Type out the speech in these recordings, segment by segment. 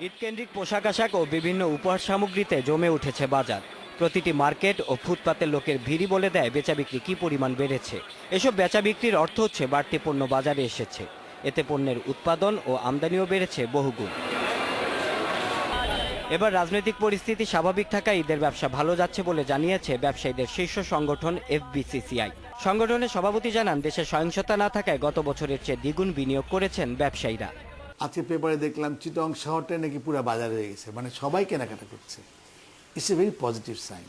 ঈদকেন্দ্রিক পোশাক আশাক ও বিভিন্ন উপহার সামগ্রীতে জমে উঠেছে বাজার। প্রতিটি মার্কেট ও ফুটপাতের লোকের ভিড়ই বলে দেয় বেচাবিক্রি কী পরিমাণ বেড়েছে। এসব বেচাবিক্রির অর্থ হচ্ছে বাড়তি পণ্য বাজারে এসেছে। এতে পণ্যের উৎপাদন ও আমদানিও বেড়েছে বহুগুণ। এবার রাজনৈতিক পরিস্থিতি স্বাভাবিক থাকায় ঈদের ব্যবসা ভালো যাচ্ছে বলে জানিয়েছে ব্যবসায়ীদের শীর্ষ সংগঠন এফবিসিসিআই। সংগঠনের সভাপতি জানান, দেশে সহিংসতা না থাকায় গত বছরের চেয়ে দ্বিগুণ বিনিয়োগ করেছেন ব্যবসায়ীরা। আজকে পেপারে দেখলাম চিটং শহরটা নাকি পুরো বাজারে হয়ে গেছে, মানে সবাই কেনাকাটা করছে। It's a very positive sign.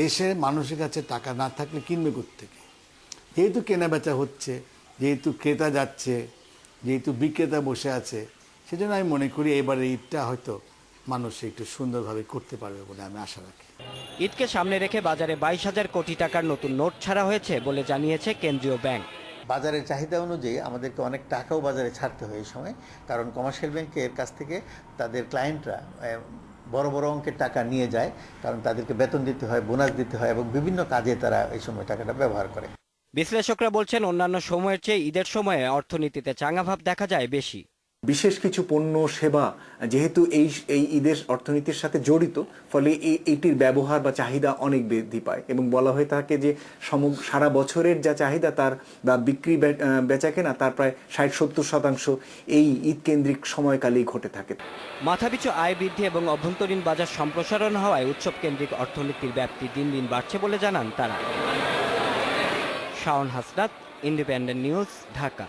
দেশের মানুষের কাছে টাকা না থাকলে কিনবে কোত্থেকে? যেহেতু কেনা বেচা হচ্ছে, যেহেতু ক্রেতা যাচ্ছে, যেহেতু বিক্রেতা বসে আছে, সেজন্য আমি মনে করি এবারে ঈদটা হয়তো মানুষ একটু সুন্দরভাবে করতে পারবে বলে আমি আশা রাখি। ঈদকে সামনে রেখে বাজারে 22,000 কোটি টাকার নতুন নোট ছাড়া হয়েছে বলে জানিয়েছে কেন্দ্রীয় ব্যাংক। বাজারের চাহিদা অনুযায়ী আমাদেরকে অনেক টাকাও বাজারে ছাড়তে হয় এই সময়, কারণ কমার্শিয়াল ব্যাংকের কাছ থেকে তাদের ক্লায়েন্টরা বড় বড় অঙ্কের টাকা নিয়ে যায়, কারণ তাদেরকে বেতন দিতে হয়, বোনাস দিতে হয় এবং বিভিন্ন কাজে তারা এই সময় টাকাটা ব্যবহার করে। বিশ্লেষকরা বলছেন, অন্যান্য সময়ের চেয়ে ঈদের সময়ে অর্থনীতিতে চাঙা ভাব দেখা যায় বেশি। বিশেষ কিছু পণ্য সেবা যেহেতু এই ঈদের অর্থনীতির সাথে জড়িত, ফলে এইটির ব্যবহার বা চাহিদা অনেক বৃদ্ধি পায় এবং বলা হয়ে থাকে যে সারা বছরের যা চাহিদা তার বা বিক্রি বেচাকেনা তার প্রায় 60-70% এই ঈদ কেন্দ্রিক সময়কালেই ঘটে থাকে। মাথাপিছু আয় বৃদ্ধি এবং অভ্যন্তরীণ বাজার সম্প্রসারণ হওয়ায় উৎসব কেন্দ্রিক অর্থনীতির ব্যাপ্তি দিন দিন বাড়ছে বলে জানান তারা। Shaon Hasnat, independent news, Dhaka.